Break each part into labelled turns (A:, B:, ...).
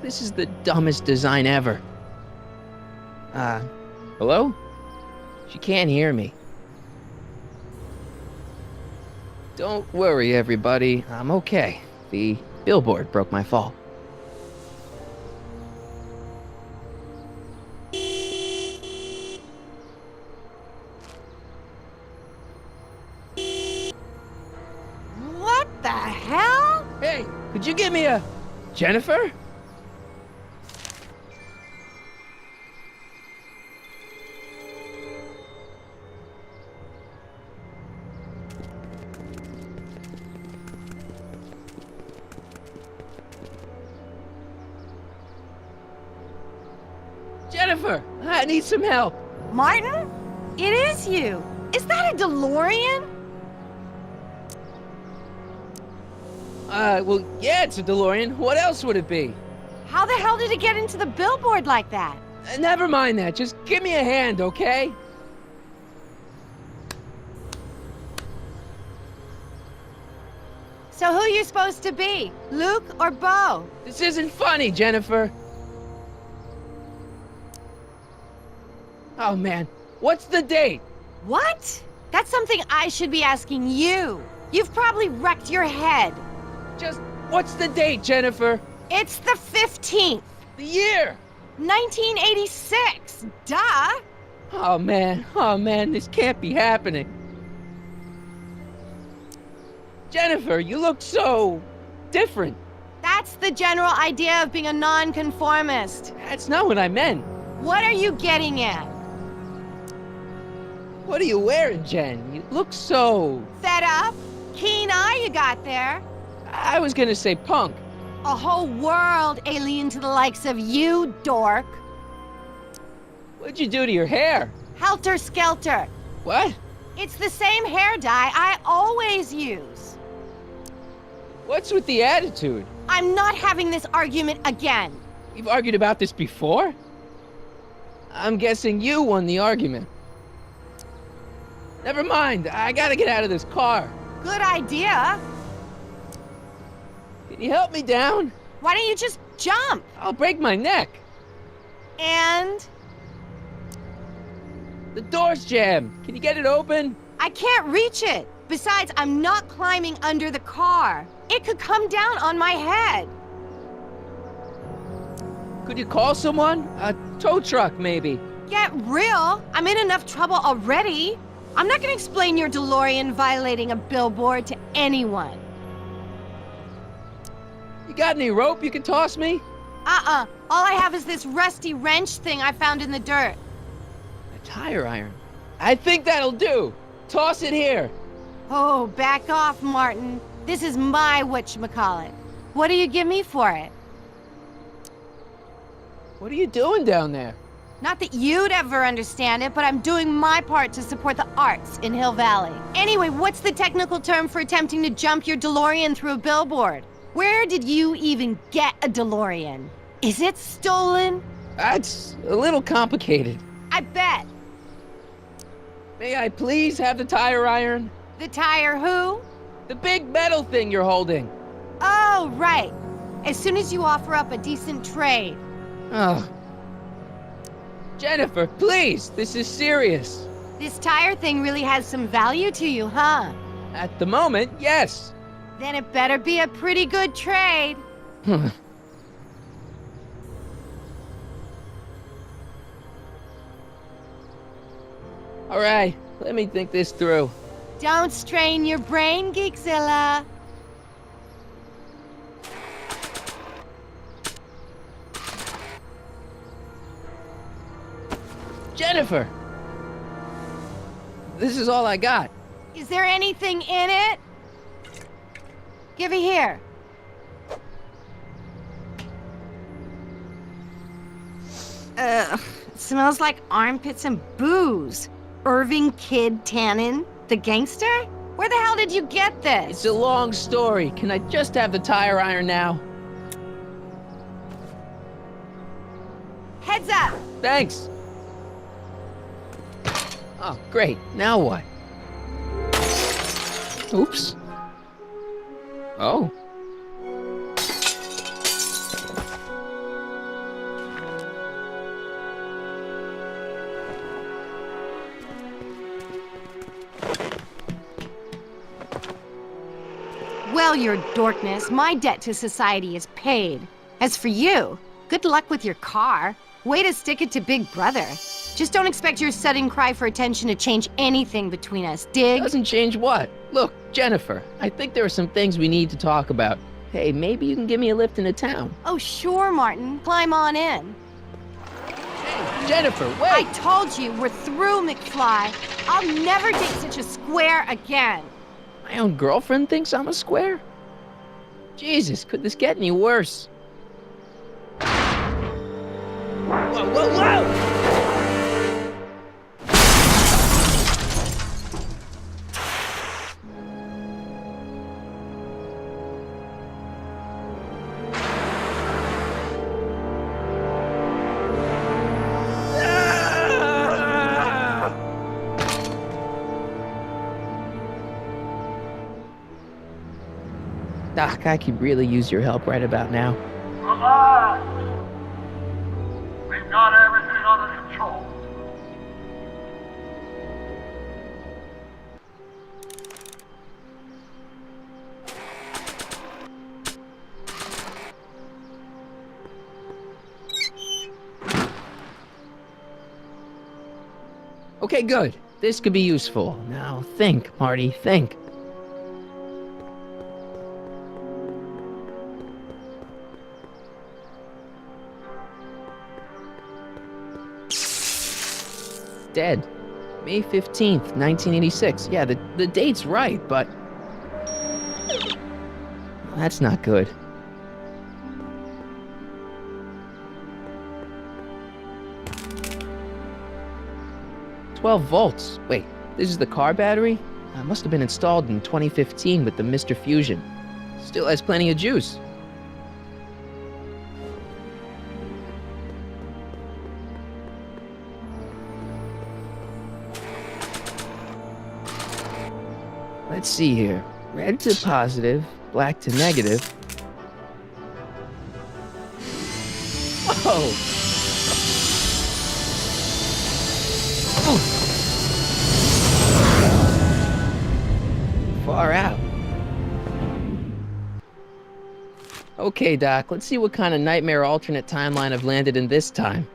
A: This is the dumbest design ever. Hello? She can't hear me. Don't worry, everybody. I'm okay. The billboard broke my fall.
B: What the hell?
A: Hey, could you give me a... Jennifer? Jennifer, I need some help.
B: Martin? It is you. Is that a DeLorean?
A: Well, yeah, it's a DeLorean. What else would it be?
B: How the hell did it get into the billboard like that?
A: Never mind that. Just give me a hand, okay?
B: So who you supposed to be? Luke or Bo?
A: This isn't funny, Jennifer. Oh, man. What's the date?
B: What? That's something I should be asking you. You've probably wrecked your head.
A: Just, what's the date, Jennifer?
B: It's the 15th.
A: The year!
B: 1986. Duh.
A: Oh, man, this can't be happening. Jennifer, you look so... different.
B: That's the general idea of being a nonconformist.
A: That's not what I meant.
B: What are you getting at?
A: What are you wearing, Jen? You look so...
B: Fed up? Keen eye you got there.
A: I was gonna say punk.
B: A whole world alien to the likes of you, dork.
A: What'd you do to your hair?
B: Helter skelter.
A: What?
B: It's the same hair dye I always use.
A: What's with the attitude?
B: I'm not having this argument again.
A: We've argued about this before? I'm guessing you won the argument. Never mind, I gotta get out of this car.
B: Good idea.
A: Can you help me down?
B: Why don't you just jump?
A: I'll break my neck.
B: And?
A: The door's jammed. Can you get it open?
B: I can't reach it. Besides, I'm not climbing under the car. It could come down on my head.
A: Could you call someone? A tow truck, maybe.
B: Get real. I'm in enough trouble already. I'm not gonna explain your DeLorean violating a billboard to anyone.
A: You got any rope you can toss me?
B: All I have is this rusty wrench thing I found in the dirt.
A: A tire iron. I think that'll do. Toss it here.
B: Oh, back off, Martin. This is my whatchamacallit. What do you give me for it?
A: What are you doing down there?
B: Not that you'd ever understand it, but I'm doing my part to support the arts in Hill Valley. Anyway, what's the technical term for attempting to jump your DeLorean through a billboard? Where did you even get a DeLorean? Is it stolen?
A: That's a little complicated.
B: I bet.
A: May I please have the tire iron?
B: The tire who?
A: The big metal thing you're holding.
B: Oh, right. As soon as you offer up a decent trade.
A: Oh. Jennifer, please, this is serious.
B: This tire thing really has some value to you, huh?
A: At the moment, yes.
B: Then it better be a pretty good trade.
A: All right, let me think this through.
B: Don't strain your brain, Geekzilla.
A: Jennifer! This is all I got.
B: Is there anything in it? Give it here. Ugh, it smells like armpits and booze. Irving Kid Tannen, the gangster? Where the hell did you get this?
A: It's a long story. Can I just have the tire iron now?
B: Heads up!
A: Thanks. Oh, great. Now what? Oops. Oh.
B: Well, your dorkness, my debt to society is paid. As for you, good luck with your car. Way to stick it to Big Brother. Just don't expect your sudden cry for attention to change anything between us, dig?
A: Doesn't change what? Look, Jennifer, I think there are some things we need to talk about. Hey, maybe you can give me a lift into town.
B: Oh, sure, Martin. Climb on in.
A: Hey, Jennifer, wait!
B: I told you, we're through, McFly. I'll never date such a square again.
A: My own girlfriend thinks I'm a square? Jesus, could this get any worse? Whoa, whoa, whoa! Doc, I could really use your help right about now.
C: Relax. We've got everything under control.
A: Okay, good. This could be useful. Now think, Marty, think. Dead. May 15th, 1986. Yeah, the date's right, but... that's not good. "12 volts. Wait, this is the car battery? Must have been installed in 2015 with the Mr. Fusion. Still has plenty of juice. Let's see here. Red to positive, black to negative. Whoa! Far out. Okay, Doc, let's see what kind of nightmare alternate timeline I've landed in this time.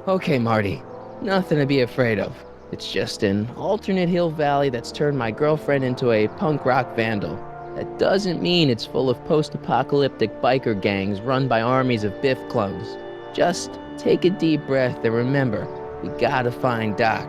A: Okay, Marty. Nothing to be afraid of. It's just an alternate hill valley that's turned my girlfriend into a punk rock vandal. That doesn't mean it's full of post-apocalyptic biker gangs run by armies of Biff clones. Just take a deep breath and remember, we gotta find Doc.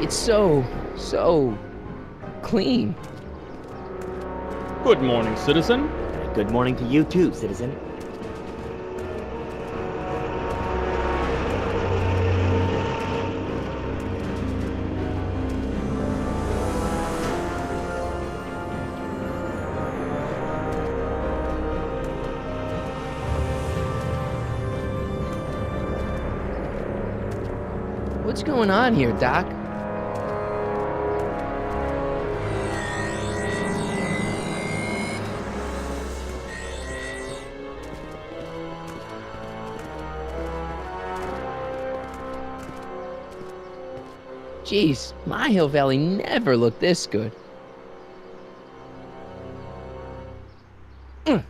A: It's so clean.
D: Good morning, citizen.
E: Good morning to you too, citizen.
A: What's going on here, Doc? Geez, my Hill Valley never looked this good.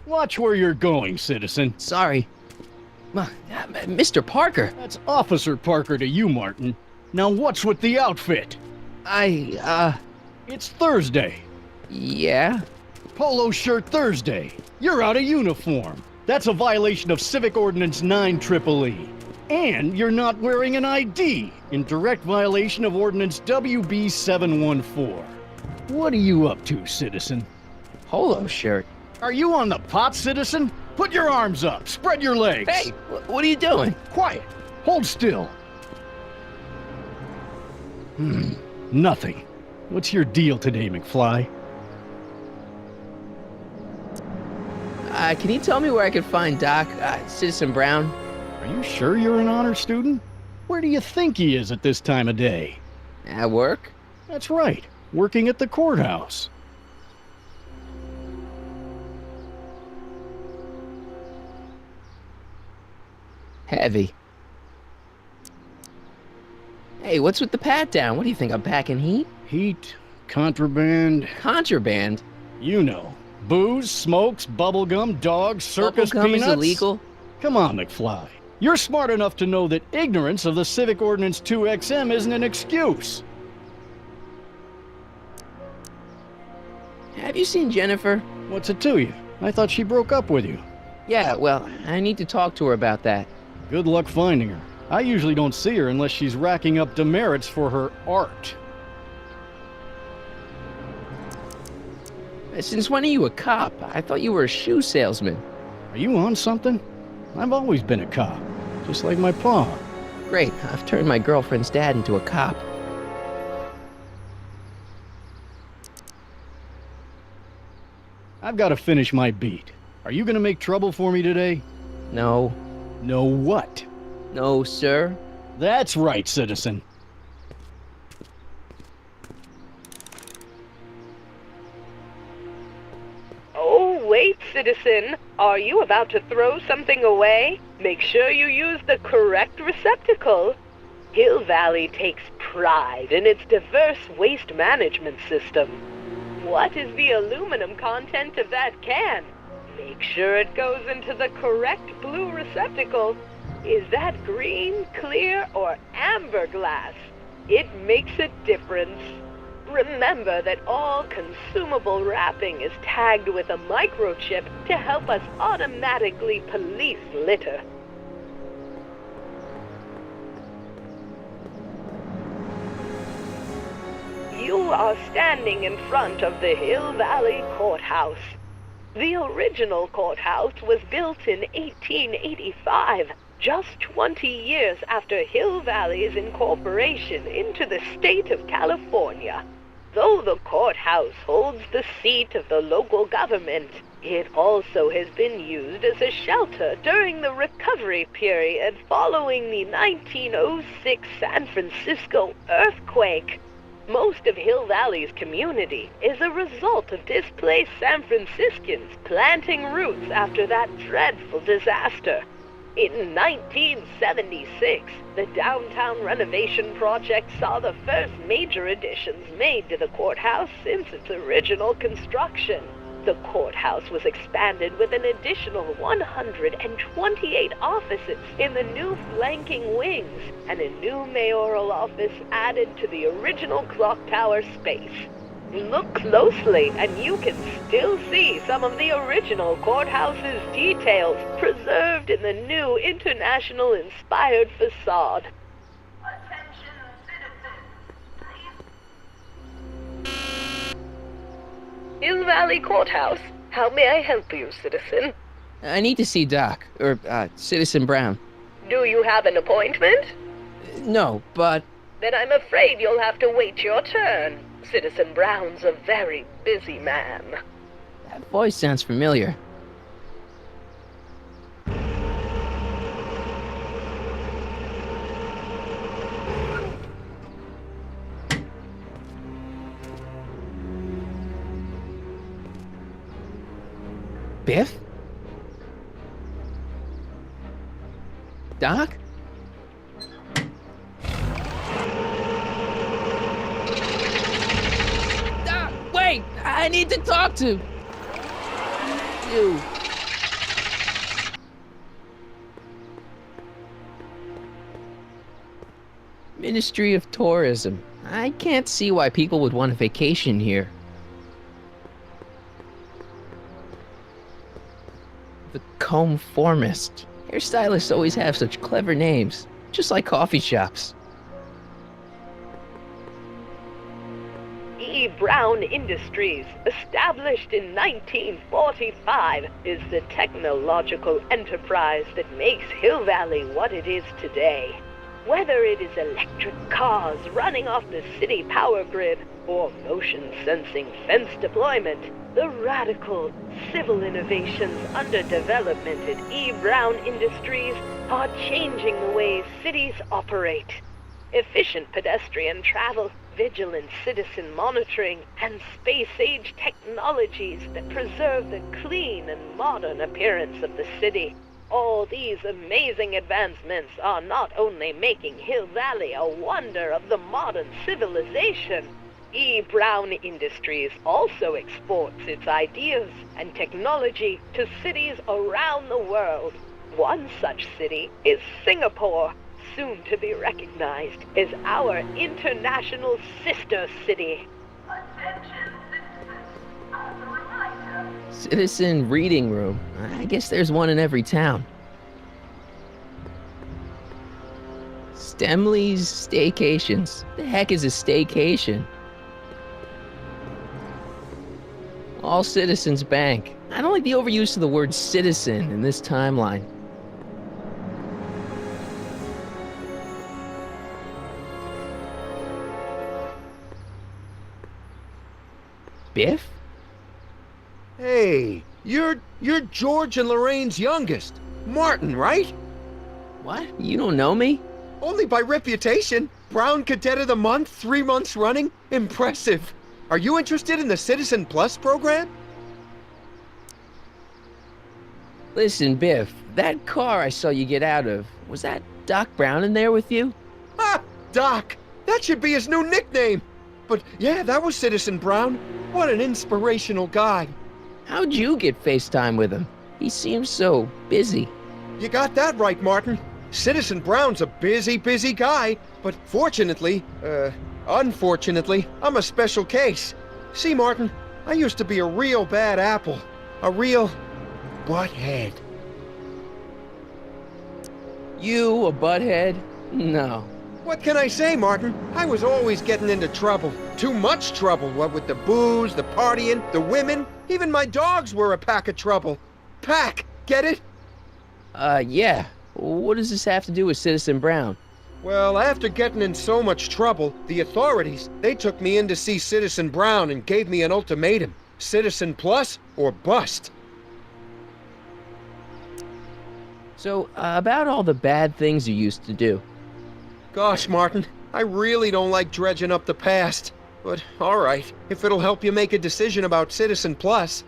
D: Watch where you're going, citizen.
A: Sorry. Mr. Parker,
D: That's Officer Parker to you, Martin. Now what's with the outfit? It's Thursday.
A: Yeah?
D: Polo shirt Thursday. You're out of uniform. That's a violation of Civic Ordinance 9EEE. And you're not wearing an ID, in direct violation of Ordinance WB 714. What are you up to, citizen?
A: Polo shirt.
D: Are you on the pot, citizen? Put your arms up, spread your legs.
A: Hey, what are you doing?
D: Quiet. Hold still. Nothing. What's your deal today, McFly?
A: Can you tell me where I could find Doc, Citizen Brown?
D: Are you sure you're an honor student? Where do you think he is at this time of day?
A: At work?
D: That's right, working at the courthouse.
A: Heavy. Hey, what's with the pat down? What do you think, I'm packing heat?
D: Heat, contraband,
A: Contraband?
D: you know. Booze, smokes, bubblegum, dogs, circus
A: Bubblegum
D: peanuts.
A: is illegal?
D: Come on, McFly. You're smart enough to know that ignorance of the Civic Ordinance 2XM isn't an excuse.
A: Have you seen Jennifer?
D: What's it to you? I thought she broke up with you.
A: Yeah, well, I need to talk to her about that.
D: Good luck finding her. I usually don't see her unless she's racking up demerits for her art.
A: Since when are you a cop? I thought you were a shoe salesman.
D: Are you on something? I've always been a cop, just like my pa.
A: Great, I've turned my girlfriend's dad into a cop.
D: I've got to finish my beat. Are you gonna make trouble for me today?
A: No.
D: No what?
A: No, sir.
D: That's right, citizen.
F: Oh, wait, citizen. Are you about to throw something away? Make sure you use the correct receptacle. Hill Valley takes pride in its diverse waste management system. What is the aluminum content of that can? Make sure it goes into the correct blue receptacle. Is that green, clear, or amber glass? It makes a difference. Remember that all consumable wrapping is tagged with a microchip to help us automatically police litter. You are standing in front of the Hill Valley Courthouse. The original courthouse was built in 1885, just 20 years after Hill Valley's incorporation into the state of California. Though the courthouse holds the seat of the local government, it also has been used as a shelter during the recovery period following the 1906 San Francisco earthquake. Most of Hill Valley's community is a result of displaced San Franciscans planting roots after that dreadful disaster. In 1976, the downtown renovation project saw the first major additions made to the courthouse since its original construction. The courthouse was expanded with an additional 128 offices in the new flanking wings, and a new mayoral office added to the original clock tower space. Look closely, and you can still see some of the original courthouse's details preserved in the new international-inspired facade.
C: Attention, citizens. Please.
F: Hill Valley Courthouse. How may I help you, citizen?
A: I need to see Doc, or, Citizen Brown.
F: Do you have an appointment?
A: No, but...
F: Then I'm afraid you'll have to wait your turn. Citizen Brown's a very busy man.
A: that voice sounds familiar. Biff? Doc? I need to talk to you. Ministry of Tourism. I can't see why people would want a vacation here. The Comformist. Hairstylists always have such clever names, just like coffee shops.
F: E. Brown Industries, established in 1945, is the technological enterprise that makes Hill Valley what it is today. Whether it is electric cars running off the city power grid or motion-sensing fence deployment, the radical civil innovations under development at E. Brown Industries are changing the way cities operate. Efficient pedestrian travel, vigilant citizen monitoring, and space-age technologies that preserve the clean and modern appearance of the city. All these amazing advancements are not only making Hill Valley a wonder of the modern civilization, E. Brown Industries also exports its ideas and technology to cities around the world. One such city is Singapore, soon to be recognized as our international sister city.
C: Attention, citizens. As a reminder,
A: Citizen reading room. I guess there's one in every town. Stemley's Staycations. The heck is a staycation? All Citizens Bank. I don't like the overuse of the word citizen in this timeline. Biff?
G: Hey, you're George and Lorraine's youngest. Martin, right?
A: What? You don't know me?
G: Only by reputation. Brown Cadet of the Month, 3 months running. Impressive. Are you interested in the Citizen Plus program?
A: Listen, Biff, that car I saw you get out of, was that Doc Brown in there with you?
G: Ha! Doc! That should be his new nickname. But yeah, that was Citizen Brown. What an inspirational guy.
A: How'd you get FaceTime with him? He seems so busy.
G: You got that right, Martin. Citizen Brown's a busy guy, but unfortunately, I'm a special case. See, Martin, I used to be a real bad apple. A real butthead.
A: You a butthead? No.
G: What can I say, Martin? I was always getting into trouble. Too much trouble, what with the booze, the partying, the women. Even my dogs were a pack of trouble. Pack, get it?
A: Yeah. What does this have to do with Citizen Brown?
G: Well, after getting in so much trouble, the authorities, they took me in to see Citizen Brown and gave me an ultimatum. Citizen Plus or bust.
A: So, about all the bad things you used to do.
G: Gosh, Martin, I really don't like dredging up the past. But, alright, if it'll help you make a decision about Citizen Plus.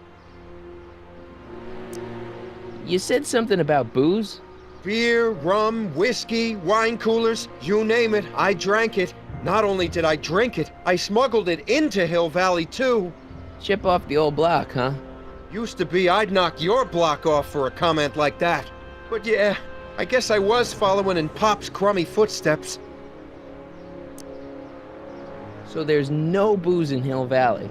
A: You said something about booze?
G: Beer, rum, whiskey, wine coolers, you name it, I drank it. Not only did I drink it, I smuggled it into Hill Valley, too.
A: Chip off the old block, huh?
G: Used to be I'd knock your block off for a comment like that. But yeah, I guess I was following in Pop's crummy footsteps.
A: So there's no booze in Hill Valley?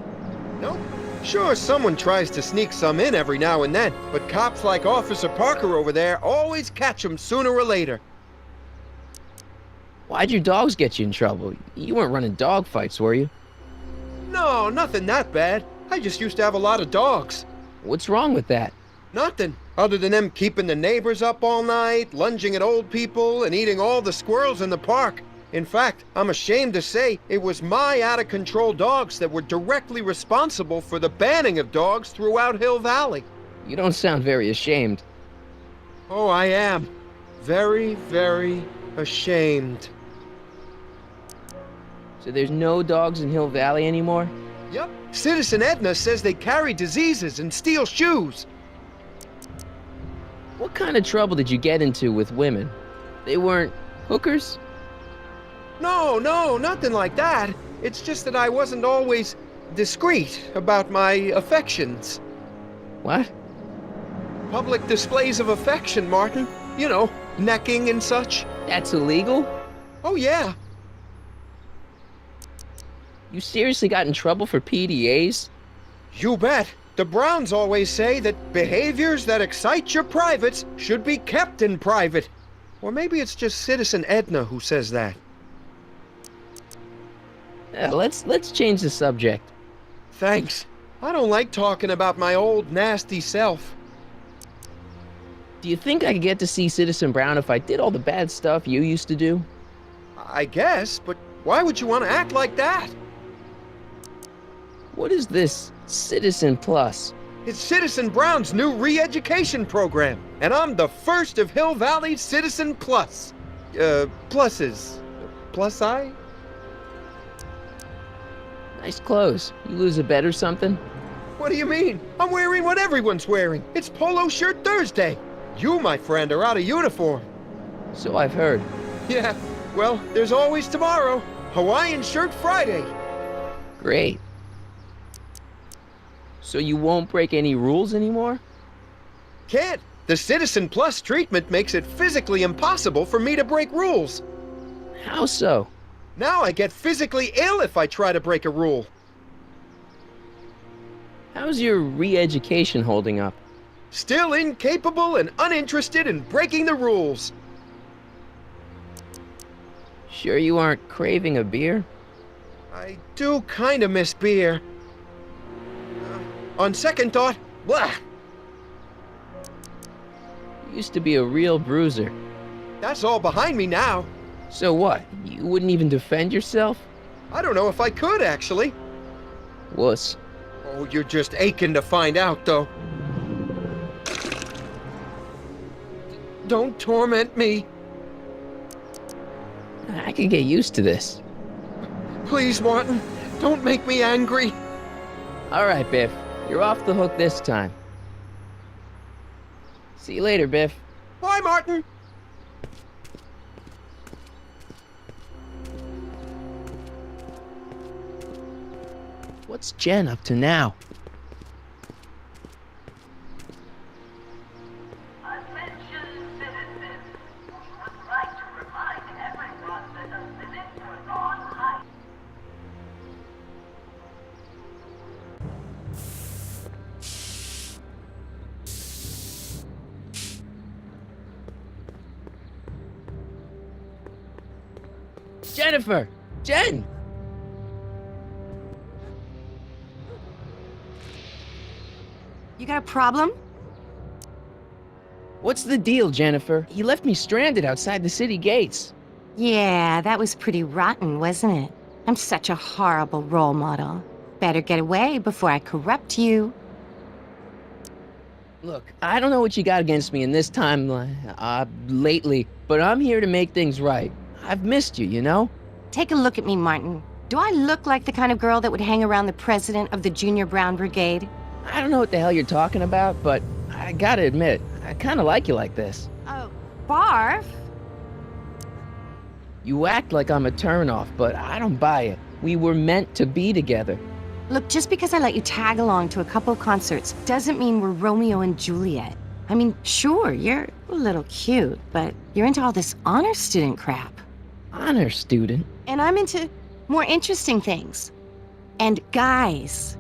G: Nope. Sure, someone tries to sneak some in every now and then, but cops like Officer Parker over there always catch 'em sooner or later.
A: Why'd your dogs get you in trouble? You weren't running dog fights, were you?
G: No, nothing that bad. I just used to have a lot of dogs.
A: What's wrong with that?
G: Nothing, other than them keeping the neighbors up all night, lunging at old people, and eating all the squirrels in the park. In fact, I'm ashamed to say it was my out-of-control dogs that were directly responsible for the banning of dogs throughout Hill Valley.
A: You don't sound very ashamed.
G: Oh, I am. Very, very ashamed.
A: So there's no dogs in Hill Valley anymore?
G: Yep. Citizen Edna says they carry diseases and steal shoes.
A: What kind of trouble did you get into with women? They weren't hookers?
G: No, nothing like that. It's just that I wasn't always discreet about my affections.
A: What?
G: Public displays of affection, Martin. You know, necking and such.
A: That's illegal?
G: Oh, yeah.
A: You seriously got in trouble for PDAs?
G: You bet. The Browns always say that behaviors that excite your privates should be kept in private. Or maybe it's just Citizen Edna who says that.
A: Let's change the subject.
G: Thanks. I don't like talking about my old nasty self.
A: Do you think I could get to see Citizen Brown if I did all the bad stuff you used to do?
G: I guess, but why would you want to act like that?
A: What is this Citizen Plus?
G: It's Citizen Brown's new re-education program, and I'm the first of Hill Valley's Citizen Plus. Pluses. Plus I?
A: Nice clothes. You lose a bet or something?
G: What do you mean? I'm wearing what everyone's wearing. It's Polo Shirt Thursday. You, my friend, are out of uniform.
A: So I've heard.
G: Yeah, well, there's always tomorrow. Hawaiian Shirt Friday.
A: Great. So you won't break any rules anymore?
G: Can't. The Citizen Plus treatment makes it physically impossible for me to break rules.
A: How so?
G: Now I get physically ill if I try to break a rule.
A: How's your re-education holding up?
G: Still incapable and uninterested in breaking the rules.
A: Sure you aren't craving a beer?
G: I do kinda miss beer. On second thought, blah!
A: You used to be a real bruiser.
G: That's all behind me now.
A: So what? You wouldn't even defend yourself?
G: I don't know if I could, actually.
A: Wuss.
G: Oh, you're just aching to find out, though. Don't torment me.
A: I can get used to this.
G: Please, Martin, don't make me angry.
A: All right, Biff. You're off the hook this time. See you later, Biff.
G: Bye, Martin.
A: What's Jen up to now?
C: Attention citizens. We would like to remind everyone that the limit for lawn height.
A: Jennifer! Jen!
B: You got a problem?
A: What's the deal, Jennifer? You left me stranded outside the city gates.
B: Yeah, that was pretty rotten, wasn't it? I'm such a horrible role model. Better get away before I corrupt you.
A: Look, I don't know what you got against me in this time, lately, but I'm here to make things right. I've missed you, you know?
B: Take a look at me, Martin. Do I look like the kind of girl that would hang around the president of the Junior Brown Brigade?
A: I don't know what the hell you're talking about, but I gotta admit, I kinda like you like this.
B: Oh, barf?
A: You act like I'm a turnoff, but I don't buy it. We were meant to be together.
B: Look, just because I let you tag along to a couple of concerts doesn't mean we're Romeo and Juliet. I mean, sure, you're a little cute, but you're into all this honor student crap.
A: Honor student?
B: And I'm into more interesting things. And guys.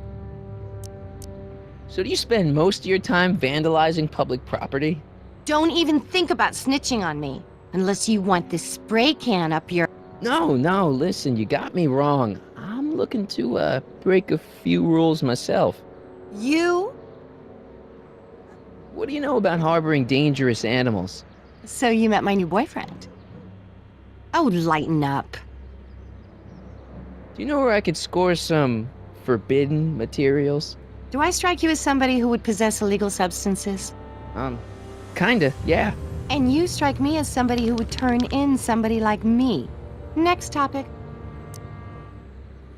A: So do you spend most of your time vandalizing public property?
B: Don't even think about snitching on me. Unless you want this spray can up your...
A: No, listen, you got me wrong. I'm looking to, break a few rules myself.
B: You?
A: What do you know about harboring dangerous animals?
B: So you met my new boyfriend. Oh, lighten up.
A: Do you know where I could score some forbidden materials?
B: Do I strike you as somebody who would possess illegal substances?
A: Kinda, yeah.
B: And you strike me as somebody who would turn in somebody like me. Next topic.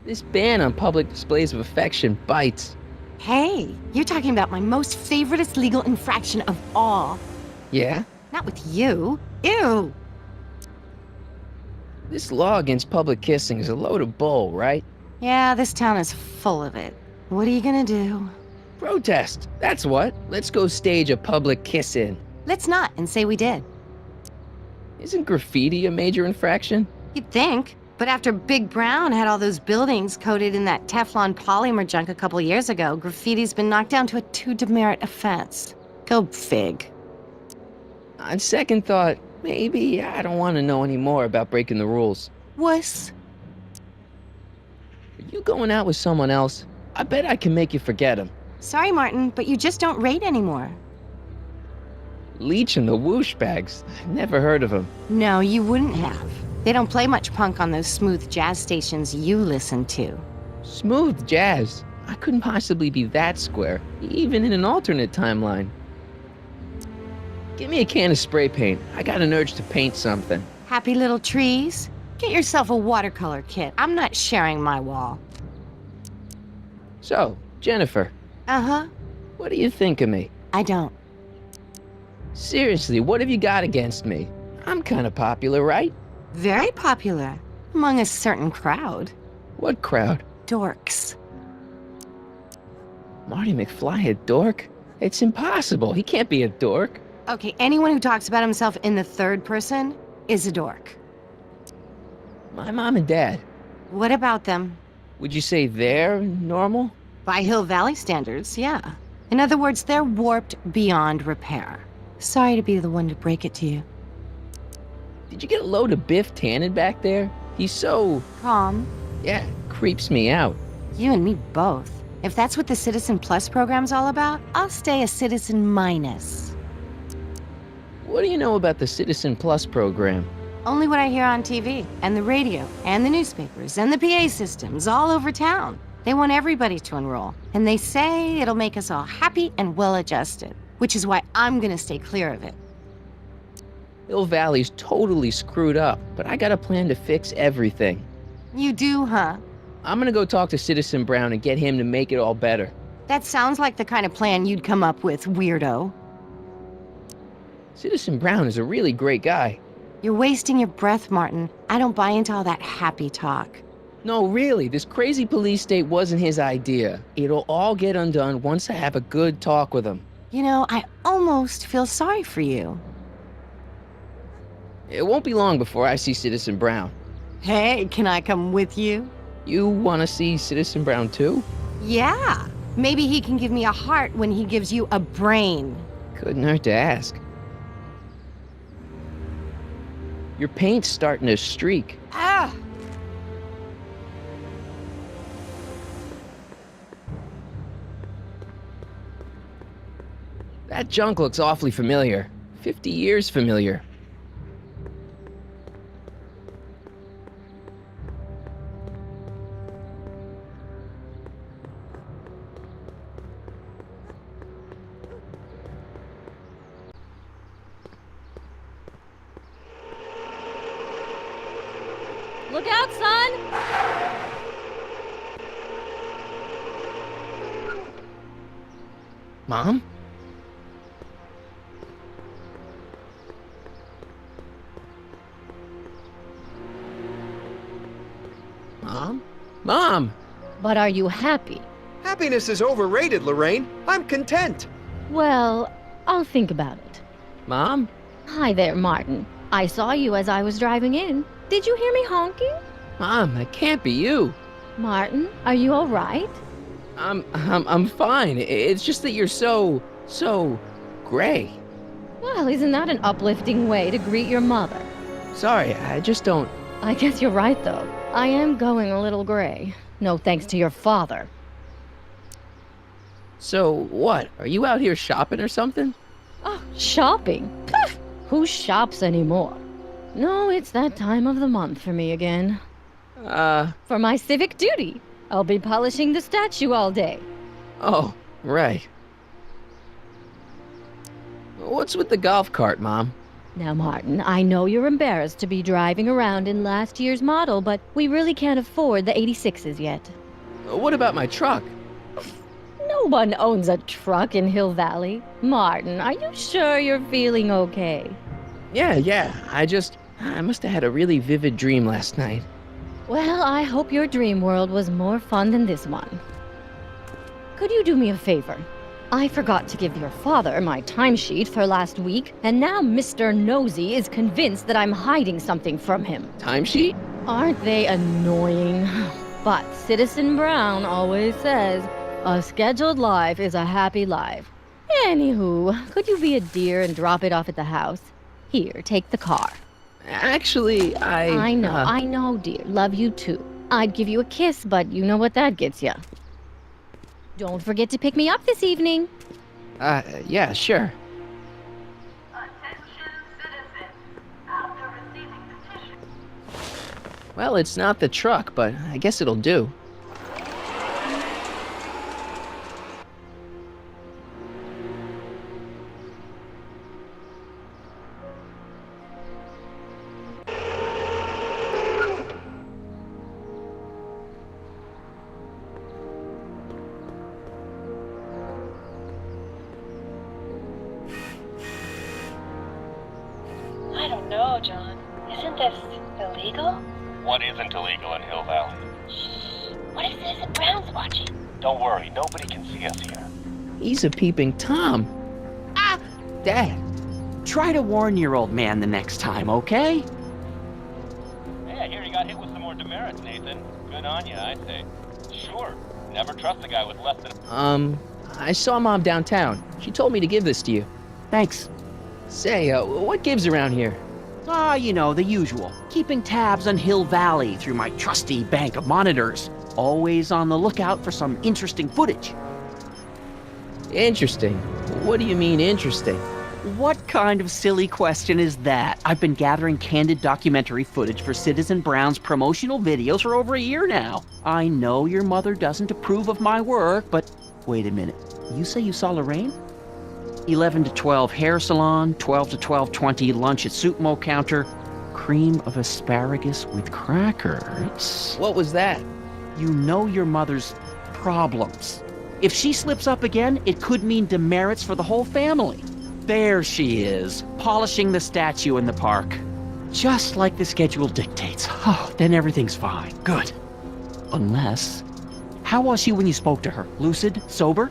A: This ban on public displays of affection bites.
B: Hey, you're talking about my most favoriteest legal infraction of all.
A: Yeah?
B: Not with you. Ew.
A: This law against public kissing is a load of bull, right?
B: Yeah, this town is full of it. What are you gonna do?
A: Protest, that's what. Let's go stage a public kiss-in.
B: Let's not and say we did.
A: Isn't graffiti a major infraction?
B: You'd think. But after Big Brown had all those buildings coated in that Teflon polymer junk a couple years ago, graffiti's been knocked down to a 2 demerit offense. Go fig.
A: On second thought, maybe I don't want to know any more about breaking the rules.
B: Wuss.
A: Are you going out with someone else? I bet I can make you forget him.
B: Sorry, Martin, but you just don't rate anymore.
A: Leech and the Whoosh Bags. Never heard of them.
B: No, you wouldn't have. They don't play much punk on those smooth jazz stations you listen to.
A: Smooth jazz. I couldn't possibly be that square, even in an alternate timeline. Give me a can of spray paint. I got an urge to paint something.
B: Happy little trees? Get yourself a watercolor kit. I'm not sharing my wall.
A: So, Jennifer,
B: Uh-huh.
A: what do you think of me?
B: I don't.
A: Seriously, what have you got against me? I'm kind of popular, right?
B: Very popular. Among a certain crowd.
A: What crowd?
B: Dorks.
A: Marty McFly a dork? It's impossible. He can't be a dork.
B: Okay, anyone who talks about himself in the third person is a dork.
A: My mom and dad.
B: What about them?
A: Would you say they're normal?
B: By Hill Valley standards, yeah. In other words, they're warped beyond repair. Sorry to be the one to break it to you.
A: Did you get a load of Biff Tannen back there? He's so...
B: Calm.
A: yeah, creeps me out.
B: You and me both. If that's what the Citizen Plus program's all about, I'll stay a Citizen Minus.
A: What do you know about the Citizen Plus program?
B: Only what I hear on TV, and the radio, and the newspapers, and the PA systems all over town. They want everybody to enroll, and they say it'll make us all happy and well-adjusted, which is why I'm gonna stay clear of it.
A: Hill Valley's totally screwed up, but I got a plan to fix everything.
B: You do, huh?
A: I'm gonna go talk to Citizen Brown and get him to make it all better.
B: That sounds like the kind of plan you'd come up with, weirdo.
A: Citizen Brown is a really great guy.
B: You're wasting your breath, Martin. I don't buy into all that happy talk.
A: No, really, this crazy police state wasn't his idea. It'll all get undone once I have a good talk with him.
B: You know, I almost feel sorry for you.
A: It won't be long before I see Citizen Brown.
B: Hey, can I come with you?
A: You want to see Citizen Brown too?
B: Yeah. Maybe he can give me a heart when he gives you a brain.
A: Couldn't hurt to ask. Your paint's starting to streak.
B: Ah!
A: That junk looks awfully familiar. 50 years familiar.
H: Look out, son!
A: Mom? Mom? Mom!
H: But are you happy?
G: Happiness is overrated, Lorraine. I'm content.
H: Well, I'll think about it.
A: Mom?
H: Hi there, Martin. I saw you as I was driving in. Did you hear me honking?
A: Mom, that can't be you.
H: Martin, are you all right?
A: I'm fine. It's just that you're so gray.
H: Well, isn't that an uplifting way to greet your mother?
A: Sorry, I just don't...
H: I guess you're right, though. I am going a little gray. No thanks to your father.
A: So, what? Are you out here shopping or something?
H: Oh, shopping? Pah! Who shops anymore? No, it's that time of the month for me again.
A: For
H: my civic duty. I'll be polishing the statue all day.
A: Oh, right. What's with the golf cart, Mom?
H: Now, Martin, I know you're embarrassed to be driving around in last year's model, but we really can't afford the 86s yet.
A: What about my truck?
H: No one owns a truck in Hill Valley. Martin, are you sure you're feeling okay?
A: Yeah. I must have had a really vivid dream last night.
H: Well, I hope your dream world was more fun than this one. Could you do me a favor? I forgot to give your father my timesheet for last week, and now Mr. Nosy is convinced that I'm hiding something from him.
A: Timesheet?
H: Aren't they annoying? But Citizen Brown always says, a scheduled life is a happy life. Anywho, could you be a dear and drop it off at the house? Here, take the car.
A: Actually,
H: I know, dear. Love you too. I'd give you a kiss, but you know what that gets ya. Don't forget to pick me up this evening.
A: Yeah, sure.
C: Attention citizens. After receiving petition.
A: Well, it's not the truck, but I guess it'll do.
I: I don't know, John. Isn't this illegal?
J: What isn't illegal in Hill Valley?
I: Shh. What if Citizen Brown's watching?
J: Don't worry, nobody can see us here.
A: He's a peeping Tom. Ah! Dad.
E: Try to warn your old man the next time, okay?
J: Hey, I hear you got hit with some more demerits, Nathan. Good on you, I say. Sure, never trust a guy with less than...
A: I saw Mom downtown. She told me to give this to you.
E: Thanks.
A: Say, what gives around here?
E: You know, the usual. Keeping tabs on Hill Valley through my trusty bank of monitors. Always on the lookout for some interesting footage.
A: Interesting. What do you mean, interesting?
E: What kind of silly question is that? I've been gathering candid documentary footage for Citizen Brown's promotional videos for over a year now. I know your mother doesn't approve of my work, but wait a minute. You say you saw Lorraine? 11 to 12 hair salon, 12 to 12:20 lunch at soup mo counter, cream of asparagus with crackers.
A: What was that?
E: You know your mother's problems. If she slips up again, it could mean demerits for the whole family. There she is, polishing the statue in the park. Just like the schedule dictates. Oh, then everything's fine. Good. Unless... How was she when you spoke to her? Lucid? Sober?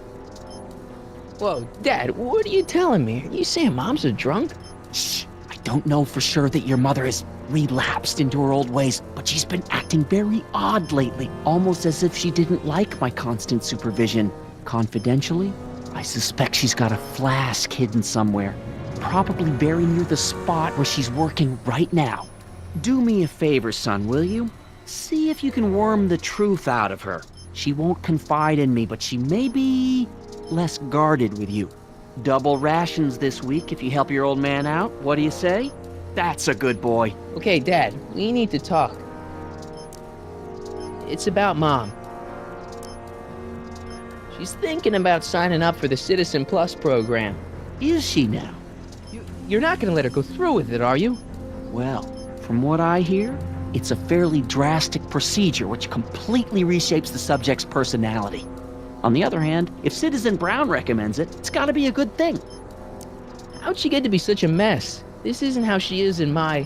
A: Whoa, Dad, what are you telling me? Are you saying Mom's a drunk?
E: Shh. I don't know for sure that your mother has relapsed into her old ways, but she's been acting very odd lately, almost as if she didn't like my constant supervision. Confidentially, I suspect she's got a flask hidden somewhere, probably very near the spot where she's working right now. Do me a favor, son, will you? See if you can worm the truth out of her. She won't confide in me, but she may be less guarded with you. Double rations this week if you help your old man out. What do you say? That's a good boy.
A: Okay, Dad, we need to talk. It's about Mom. She's thinking about signing up for the Citizen Plus program.
E: Is she now?
A: You're not gonna let her go through with it, are you?
E: Well, from what I hear, it's a fairly drastic procedure which completely reshapes the subject's personality. On the other hand, if Citizen Brown recommends it, it's gotta be a good thing.
A: How'd she get to be such a mess? This isn't how she is in my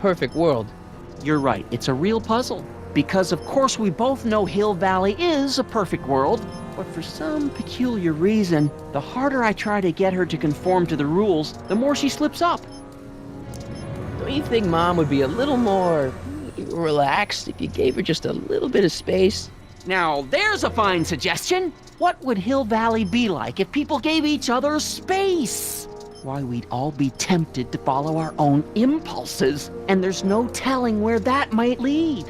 A: perfect world.
E: You're right, it's a real puzzle. Because of course we both know Hill Valley is a perfect world, but for some peculiar reason, the harder I try to get her to conform to the rules, the more she slips up.
A: Don't you think Mom would be a little more relaxed if you gave her just a little bit of space?
E: Now, there's a fine suggestion. What would Hill Valley be like if people gave each other space? Why, we'd all be tempted to follow our own impulses, and there's no telling where that might lead.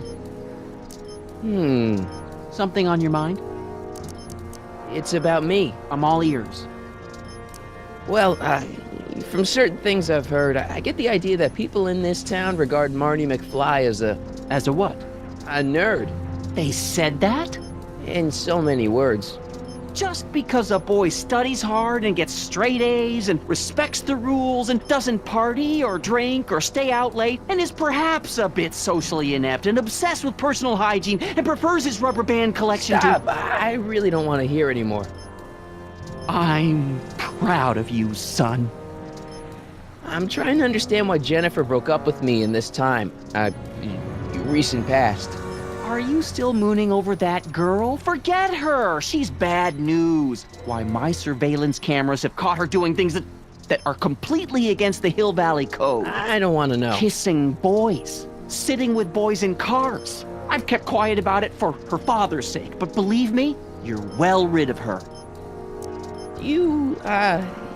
E: Something on your mind?
A: It's about me.
E: I'm all ears.
A: Well, from certain things I've heard, I get the idea that people in this town regard Marty McFly as a
E: what?
A: A nerd.
E: They said that?
A: In so many words.
E: Just because a boy studies hard and gets straight A's and respects the rules and doesn't party or drink or stay out late and is perhaps a bit socially inept and obsessed with personal hygiene and prefers his rubber band collection
A: Stop. I really don't want to hear anymore.
E: I'm proud of you, son.
A: I'm trying to understand why Jennifer broke up with me in this time. You recent past.
E: Are you still mooning over that girl? Forget her! She's bad news. Why, my surveillance cameras have caught her doing things that are completely against the Hill Valley Code.
A: I don't want to know.
E: Kissing boys. Sitting with boys in cars. I've kept quiet about it for her father's sake, but believe me, you're well rid of her.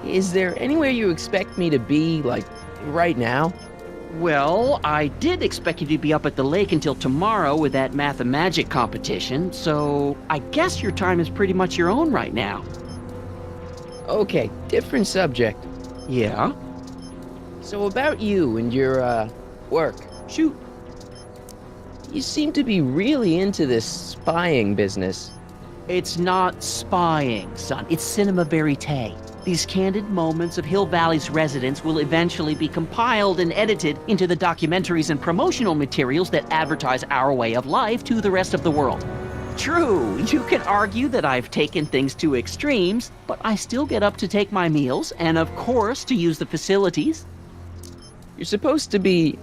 A: Is there anywhere you expect me to be, like, right now?
E: Well, I did expect you to be up at the lake until tomorrow with that math-and-magic competition, so I guess your time is pretty much your own right now.
A: Okay, different subject.
E: Yeah?
A: So about you and your, work.
E: Shoot.
A: You seem to be really into this spying business.
E: It's not spying, son. It's cinema verite. These candid moments of Hill Valley's residents will eventually be compiled and edited into the documentaries and promotional materials that advertise our way of life to the rest of the world. True, you can argue that I've taken things to extremes, but I still get up to take my meals and, of course, to use the facilities.
A: You're supposed to be...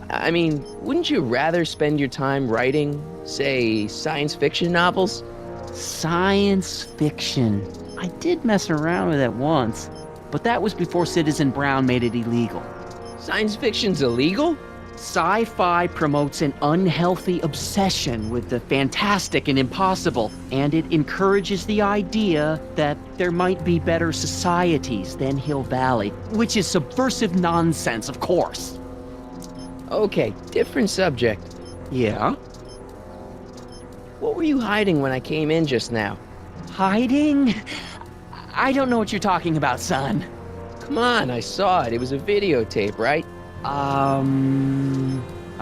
A: wouldn't you rather spend your time writing, say, science fiction novels?
E: Science fiction. I did mess around with it once, but that was before Citizen Brown made it illegal.
A: Science fiction's illegal?
E: Sci-fi promotes an unhealthy obsession with the fantastic and impossible, and it encourages the idea that there might be better societies than Hill Valley, which is subversive nonsense, of course.
A: Okay, different subject.
E: Yeah?
A: What were you hiding when I came in just now?
E: Hiding? I don't know what you're talking about, son.
A: Come on, I saw it. It was a videotape, right?
E: I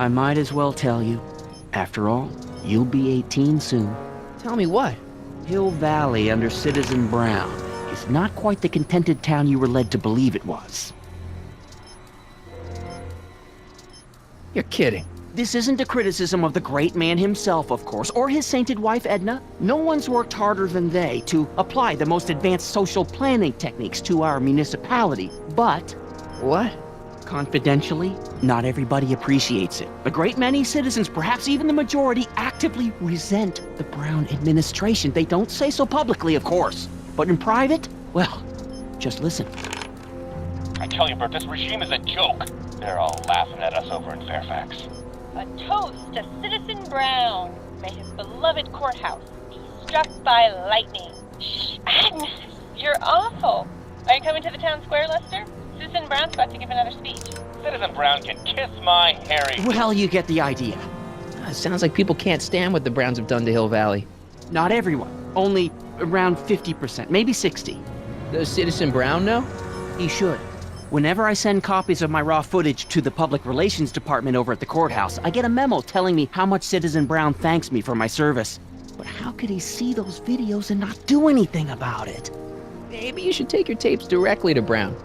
E: might as well tell you. After all, you'll be 18 soon.
A: Tell me what?
E: Hill Valley under Citizen Brown is not quite the contented town you were led to believe it was.
A: You're kidding.
E: This isn't a criticism of the great man himself, of course, or his sainted wife, Edna. No one's worked harder than they to apply the most advanced social planning techniques to our municipality. But...
A: What?
E: Confidentially, not everybody appreciates it. A great many citizens, perhaps even the majority, actively resent the Brown administration. They don't say so publicly, of course. But in private, well, just listen.
J: I tell you, Bert, this regime is a joke. They're all laughing at us over in Fairfax.
I: A toast to Citizen Brown. May his beloved courthouse be struck by lightning. Shh, Agnes, you're awful. Are you coming to the town square, Lester? Citizen Brown's about to give another speech.
J: Citizen Brown can kiss my hairy...
E: Well, you get the idea.
A: It sounds like people can't stand what the Browns have done to Hill Valley.
E: Not everyone. Only around 50%, maybe 60.
A: Does Citizen Brown know?
E: He should. Whenever I send copies of my raw footage to the Public Relations Department over at the courthouse, I get a memo telling me how much Citizen Brown thanks me for my service. But how could he see those videos and not do anything about it?
A: Maybe you should take your tapes directly to Brown.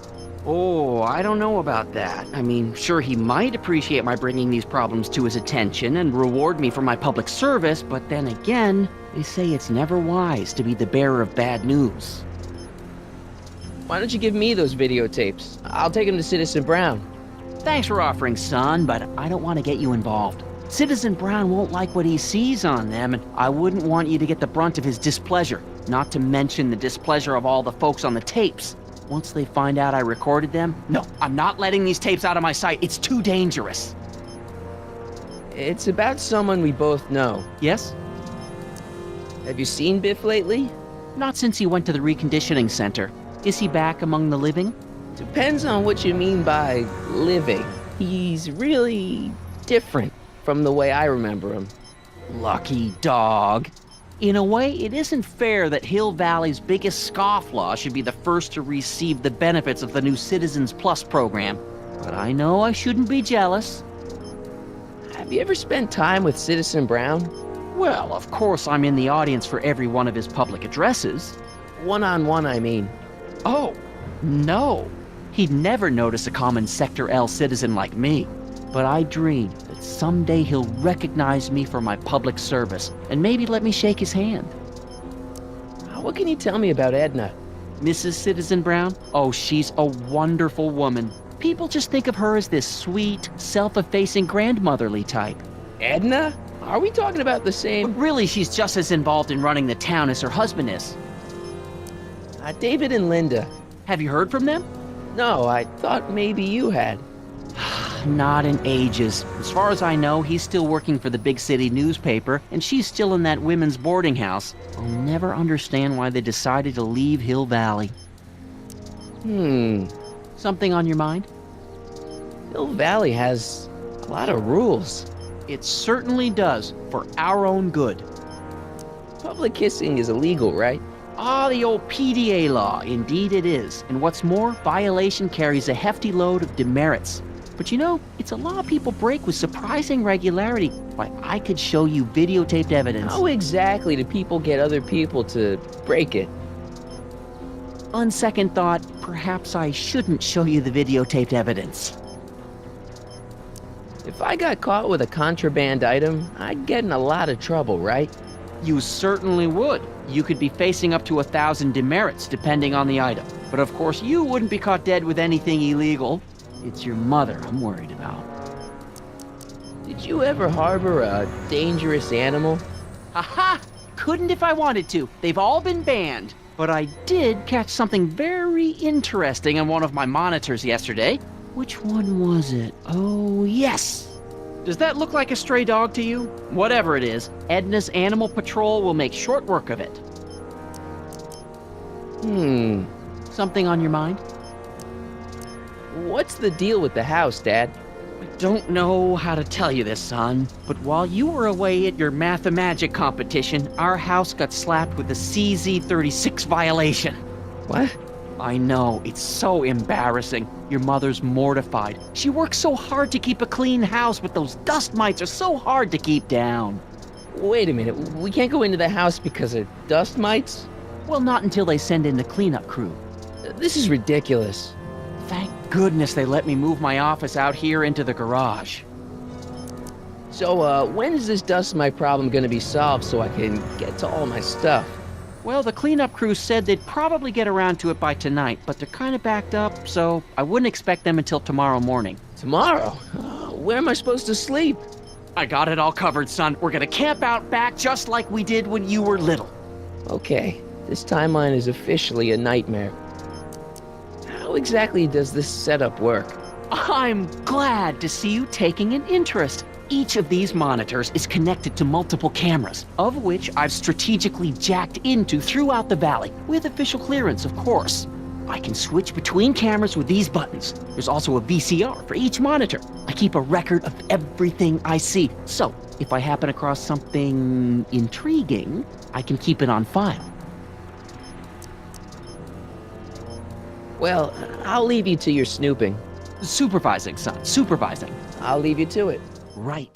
E: Oh, I don't know about that. I mean, sure, he might appreciate my bringing these problems to his attention and reward me for my public service, but then again, they say it's never wise to be the bearer of bad news.
A: Why don't you give me those videotapes? I'll take them to Citizen Brown.
E: Thanks for offering, son, but I don't want to get you involved. Citizen Brown won't like what he sees on them, and I wouldn't want you to get the brunt of his displeasure, not to mention the displeasure of all the folks on the tapes. Once they find out I recorded them, no, I'm not letting these tapes out of my sight. It's too dangerous.
A: It's about someone we both know.
E: Yes?
A: Have you seen Biff lately?
E: Not since he went to the reconditioning center. Is he back among the living?
A: Depends on what you mean by living. He's really different from the way I remember him.
E: Lucky dog. In a way, it isn't fair that Hill Valley's biggest scofflaw should be the first to receive the benefits of the new Citizens Plus program. But I know I shouldn't be jealous.
A: Have you ever spent time with Citizen Brown?
E: Well, of course I'm in the audience for every one of his public addresses.
A: One-on-one, I mean.
E: Oh, no. He'd never notice a common Sector L citizen like me. But I dream that someday he'll recognize me for my public service and maybe let me shake his hand.
A: What can you tell me about Edna?
E: Mrs. Citizen Brown? Oh, she's a wonderful woman. People just think of her as this sweet, self-effacing grandmotherly type.
A: Edna? Are we talking about the
E: But
A: same?
E: really, she's just as involved in running the town as her husband is.
A: David and Linda.
E: Have you heard from them?
A: No, I thought maybe you had.
E: Not in ages. As far as I know, he's still working for the big city newspaper, and she's still in that women's boarding house. I'll never understand why they decided to leave Hill Valley. Something on your mind?
A: Hill Valley has a lot of rules.
E: It certainly does, for our own good.
A: Public kissing is illegal, right?
E: Ah, the old PDA law. Indeed it is. And what's more, violation carries a hefty load of demerits. But you know, it's a law people break with surprising regularity. Why, I could show you videotaped evidence.
A: How exactly do people get other people to break it?
E: On second thought, perhaps I shouldn't show you the videotaped evidence.
A: If I got caught with a contraband item, I'd get in a lot of trouble, right?
E: You certainly would. You could be facing up to 1,000 demerits, depending on the item. But of course, you wouldn't be caught dead with anything illegal. It's your mother I'm worried about.
A: Did you ever harbor a dangerous animal?
E: Haha! Couldn't if I wanted to. They've all been banned. But I did catch something very interesting on one of my monitors yesterday. Which one was it? Oh, yes! Does that look like a stray dog to you? Whatever it is, Edna's Animal Patrol will make short work of it. Something on your mind?
A: What's the deal with the house, Dad?
E: I don't know how to tell you this, son, but while you were away at your Mathemagic competition, our house got slapped with a CZ36 violation.
A: What?
E: I know, it's so embarrassing. Your mother's mortified. She works so hard to keep a clean house, but those dust mites are so hard to keep down.
A: Wait a minute, we can't go into the house because of dust mites?
E: Well, not until they send in the cleanup crew.
A: This is ridiculous.
E: Thank goodness they let me move my office out here into the garage.
A: So, when is this dust mite problem gonna be solved so I can get to all my stuff?
E: Well, the cleanup crew said they'd probably get around to it by tonight, but they're kind of backed up, so I wouldn't expect them until tomorrow morning.
A: Tomorrow? Where am I supposed to sleep?
E: I got it all covered, son. We're gonna camp out back just like we did when you were little.
A: Okay, this timeline is officially a nightmare. How exactly does this setup work?
E: I'm glad to see you taking an interest. Each of these monitors is connected to multiple cameras, of which I've strategically jacked into throughout the valley, with official clearance, of course. I can switch between cameras with these buttons. There's also a VCR for each monitor. I keep a record of everything I see, so if I happen across something intriguing, I can keep it on file.
A: Well, I'll leave you to your snooping.
E: Supervising, son, supervising.
A: I'll leave you to it.
E: Right.